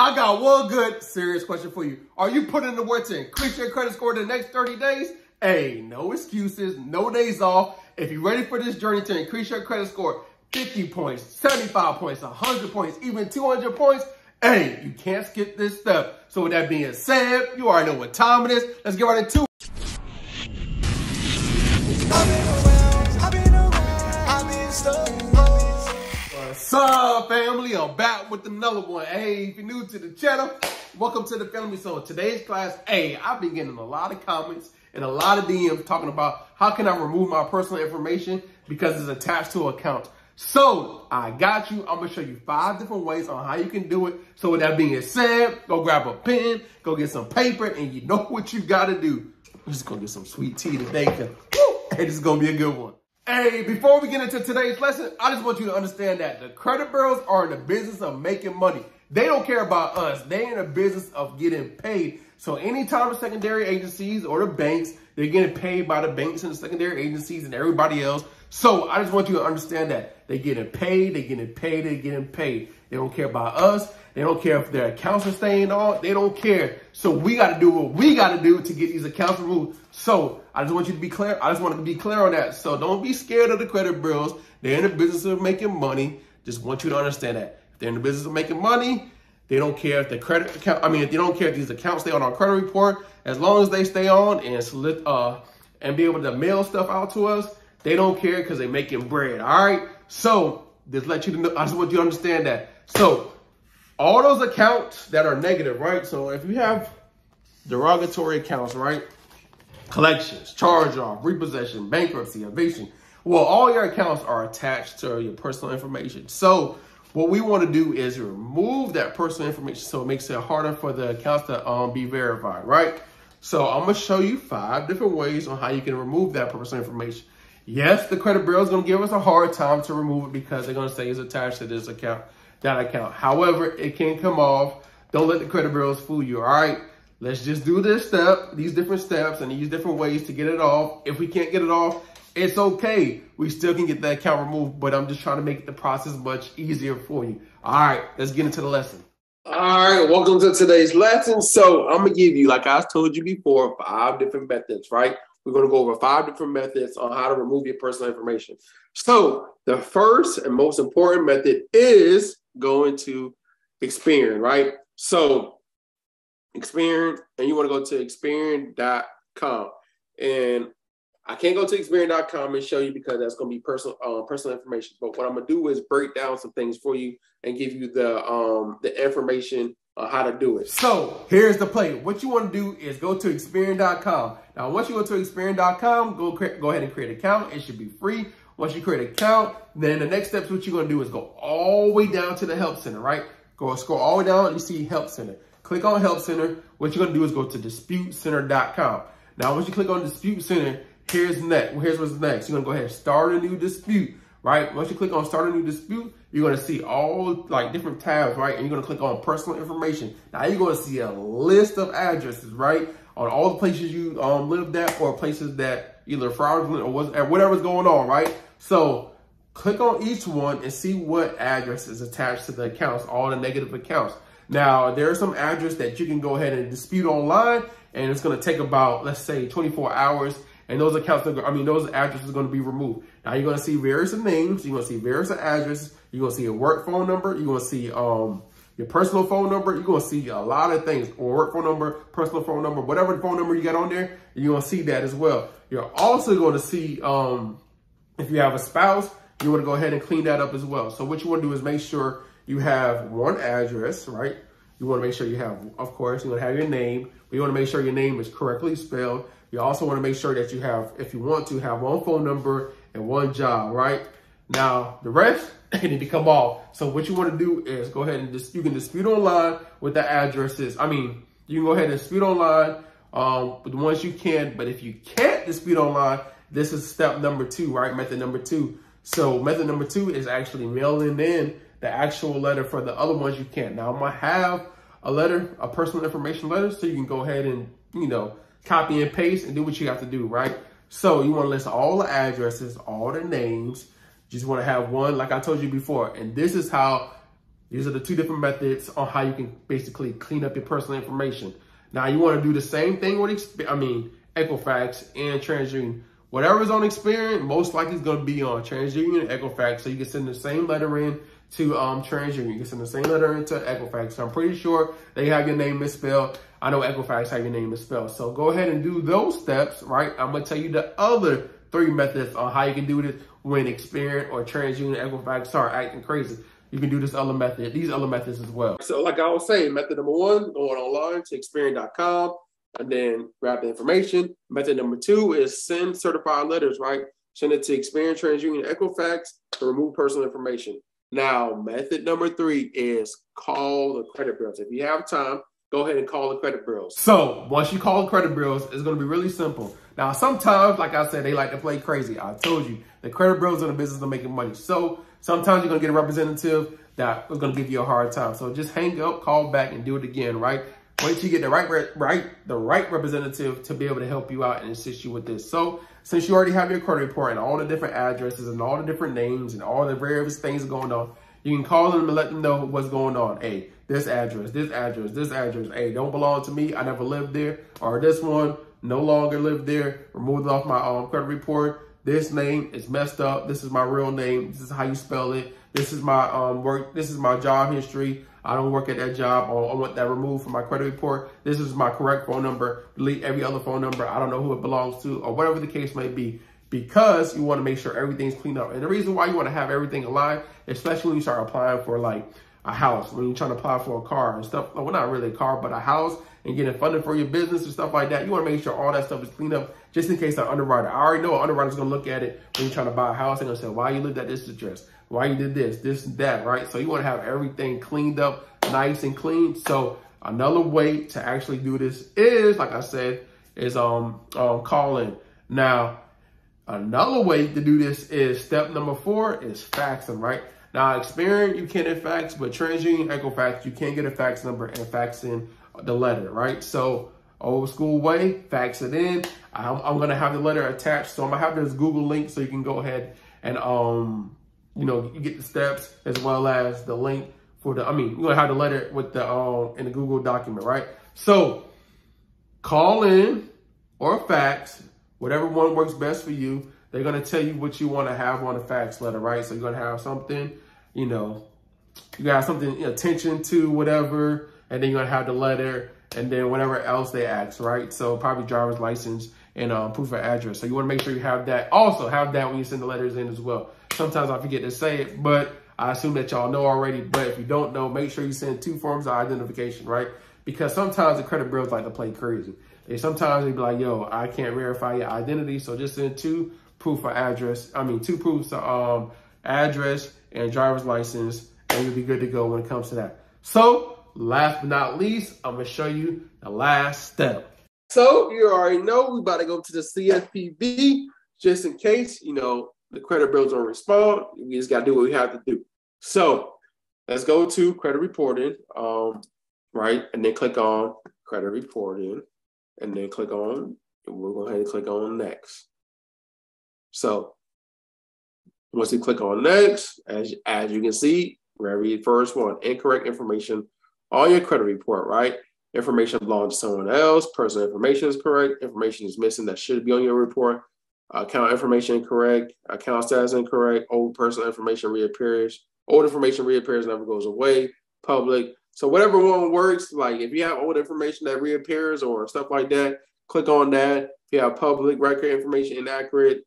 I got one good, serious question for you. Are you putting in the work to increase your credit score in the next 30 days? Hey, no excuses, no days off. If you're ready for this journey to increase your credit score, 50 points, 75 points, 100 points, even 200 points, hey, you can't skip this step. So with that being said, you already know what time it is. Let's get right into it. What's up, family? I'm back with another one. Hey, if you're new to the channel, welcome to the family. So today's class, hey, I've been getting a lot of comments and a lot of DMs talking about how can I remove my personal information because it's attached to an account. So I got you. I'm going to show you 5 different ways on how you can do it. So with that being said, go grab a pen, go get some paper, and you know what you got to do. I'm just going to get some sweet tea today because hey, this is going to be a good one. Hey, before we get into today's lesson, I just want you to understand that the credit bureaus are in the business of making money. They don't care about us. They're in the business of getting paid. So anytime the secondary agencies or the banks, they're getting paid by the banks and the secondary agencies and everybody else. So I just want you to understand that they're getting paid, they're getting paid, they're getting paid. They don't care about us. They don't care if their accounts are staying on. They don't care. So we got to do what we got to do to get these accounts removed. So I just want you to be clear. I just want to be clear on that. So don't be scared of the credit bureaus. They're in the business of making money. Just want you to understand that. If they're in the business of making money, they don't care if the credit account, if they don't care if these accounts stay on our credit report, as long as they stay on and be able to mail stuff out to us, they don't care because they're making bread. All right. So just let you know, I just want you to understand that. So all those accounts that are negative, right? So if you have derogatory accounts, right? Collections, charge-off, repossession, bankruptcy, evasion. Well, all your accounts are attached to your personal information. So what we want to do is remove that personal information so it makes it harder for the accounts to be verified, right? So I'm going to show you 5 different ways on how you can remove that personal information. Yes, the credit bureau is going to give us a hard time to remove it because they're going to say it's attached to this account, that account. However, it can come off. Don't let the credit bureaus fool you, all right? Let's just do this step, these different steps, and these different ways to get it off. If we can't get it off, it's okay. We still can get that account removed, but I'm just trying to make the process much easier for you. All right, let's get into the lesson. All right, welcome to today's lesson. So I'm going to give you, like I told you before, 5 different methods, right? We're going to go over 5 different methods on how to remove your personal information. So the first and most important method is going to Experian, right? So Experian, and you want to go to Experian.com. And I can't go to Experian.com and show you because that's going to be personal information. But what I'm going to do is break down some things for you and give you the information on how to do it. So here's the play. What you want to do is go to Experian.com. Now, once you go to Experian.com, go ahead and create an account. It should be free. Once you create an account, then the next steps, what you're going to do is go all the way down to the Help Center, right? Scroll all the way down and you see Help Center. Click on Help Center. What you're going to do is go to DisputeCenter.com. Now, once you click on Dispute Center, here's what's next. You're going to go ahead and start a new dispute, right? Once you click on Start a New Dispute, you're going to see all like different tabs, right? And you're going to click on Personal Information. Now, you're going to see a list of addresses, right? On all the places you lived at or places that either fraudulent or whatever's going on, right? So click on each one and see what address is attached to the accounts, all the negative accounts. Now, there are some addresses that you can go ahead and dispute online, and it's going to take about, let's say, 24 hours. And those accounts, those addresses are going to be removed. Now, you're going to see various names. You're going to see various addresses. You're going to see a work phone number. You're going to see your personal phone number. You're going to see a lot of things, or work phone number, personal phone number, whatever phone number you got on there, you're going to see that as well. You're also going to see, if you have a spouse, you want to go ahead and clean that up as well. So what you want to do is make sure you have one address, right? You want to make sure you have, of course, you want to have your name. But you want to make sure your name is correctly spelled. You also want to make sure that you have, if you want to, have one phone number and one job, right? Now, the rest, they need to come off. So what you want to do is go ahead and you can dispute online with the addresses. You can go ahead and dispute online with the ones you can. But if you can't dispute online, this is step number 2, right? Method number 2. So method number 2 is actually mailing in the actual letter for the other ones you can't. Now, I'm going to have a letter, a personal information letter, so you can go ahead and, copy and paste and do what you have to do, right? So you want to list all the addresses, all the names. You just want to have one, like I told you before. And this is how These are the two different methods on how you can basically clean up your personal information. Now, you want to do the same thing with, Equifax and TransUnion. Whatever's on Experian, most likely is going to be on TransUnion and Equifax. So you can send the same letter in to TransUnion. You can send the same letter into Equifax. So I'm pretty sure they have your name misspelled. I know Equifax have your name misspelled. So go ahead and do those steps, right? I'm going to tell you the other 3 methods on how you can do this when Experian or TransUnion and Equifax start acting crazy. You can do these other methods as well. So like I was saying, method number 1, going online to Experian.com and then grab the information. Method number 2 is send certified letters, right? Send it to Experian, TransUnion, Equifax to remove personal information. Now, method number 3 is call the credit bureaus. If you have time, go ahead and call the credit bureaus. So once you call the credit bureaus, it's going to be really simple. Now, sometimes, like I said, they like to play crazy. I told you, the credit bureaus are in the business of making money. So sometimes you're going to get a representative that is going to give you a hard time. So just hang up, call back, and do it again, right? Wait till you get the right representative to be able to help you out and assist you with this. So since you already have your credit report and all the different addresses and all the different names and all the various things going on, you can call them and let them know what's going on. Hey, this address, hey, don't belong to me. I never lived there. Or this one no longer lived there. Remove it off my credit report. This name is messed up. This is my real name. This is how you spell it. This is my work. This is my job history. I don't work at that job. I want that removed from my credit report. This is my correct phone number. Delete every other phone number. I don't know who it belongs to, or whatever the case may be, because you want to make sure everything's cleaned up. And the reason why you want to have everything aligned, especially when you start applying for like a house, when you're trying to apply for a car and stuff, well, not really a car, but a house, and getting funded for your business and stuff like that, you want to make sure all that stuff is cleaned up just in case the underwriter. I already know an underwriter's going to look at it when you're trying to buy a house. They're going to say, why you lived at this address? Why you did this and that, right? So you want to have everything cleaned up, nice and clean. So another way to actually do this is, like I said, is calling. Now, another way to do this is step number 4 is faxing, right? Now, Experian, you can fax, but TransUnion, Equifax, you can't get a fax number and fax in the letter, right? So old school way, fax it in. I'm going to have the letter attached. So I'm going to have this Google link so you can go ahead and, you get the steps as well as the link for the, you're going to have the letter with the, in the Google document, right? So call in or fax, whatever one works best for you. They're going to tell you what you want to have on the fax letter, right? So you're going to have something, you got something, attention to whatever, and then you're going to have the letter and then whatever else they ask, right? So probably driver's license and proof of address. So you want to make sure you have that. Also have that when you send the letters in as well. Sometimes I forget to say it, but I assume that y'all know already. But if you don't know, make sure you send 2 forms of identification, right? Because sometimes the credit bureaus like to play crazy. Sometimes they be like, yo, I can't verify your identity. So just send 2 proof of address. 2 proofs of address and driver's license, and you'll be good to go when it comes to that. So last but not least, I'm going to show you the last step. So you already know we about to go to the CFPB just in case, the credit bureaus don't respond. We just got to do what we have to do. So let's go to credit reporting, right? And then click on credit reporting and then click on, and we'll go ahead and click on next. So once you click on next, as you can see, very first one, incorrect information on your credit report, right? Information belongs to someone else. Personal information is correct. Information is missing that should be on your report. Account information incorrect. Account status incorrect. Old personal information reappears. Old information reappears, never goes away. Public. So whatever one works, like if you have old information that reappears or stuff like that, click on that. If you have public record information inaccurate,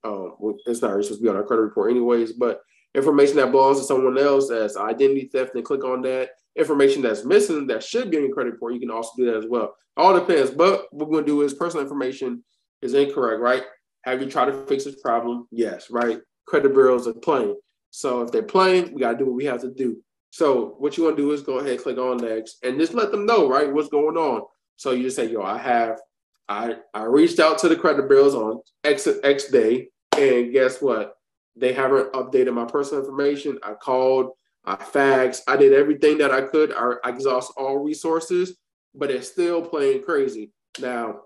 it's not really supposed to be on our credit report anyways, but information that belongs to someone else as identity theft, then click on that. Information that's missing that should be on your credit report, you can also do that as well. All depends, but what we're going to do is personal information is incorrect, right? Have you tried to fix this problem? Yes, right? Credit bureaus are playing. So if they're playing, we got to do what we have to do. So what you want to do is go ahead and click on next and just let them know, right, what's going on. So you just say, yo, I reached out to the credit bureaus on X day, and guess what? They haven't updated my personal information. I called, I faxed, I did everything that I could. I exhaust all resources, but it's still playing crazy. Now,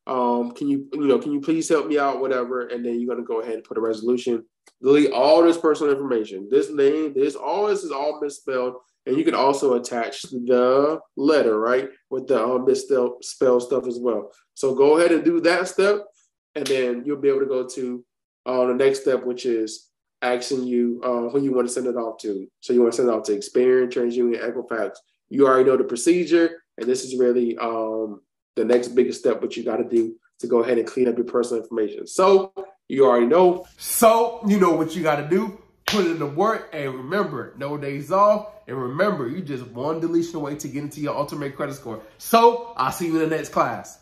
can you please help me out, whatever? And then you're going to go ahead and put a resolution delete all this personal information. This name, all this is all misspelled. And you can also attach the letter, right, with the misspelled stuff as well. So go ahead and do that step, and then you'll be able to go to the next step, which is asking you who you want to send it off to. So you want to send it off to Experian, TransUnion, Equifax. You already know the procedure, and this is really the next biggest step, what you got to do to go ahead and clean up your personal information. So you already know. So you know what you got to do. Put it in the work, and remember, no days off. And remember, you just one deletion away to get into your ultimate credit score. So I'll see you in the next class.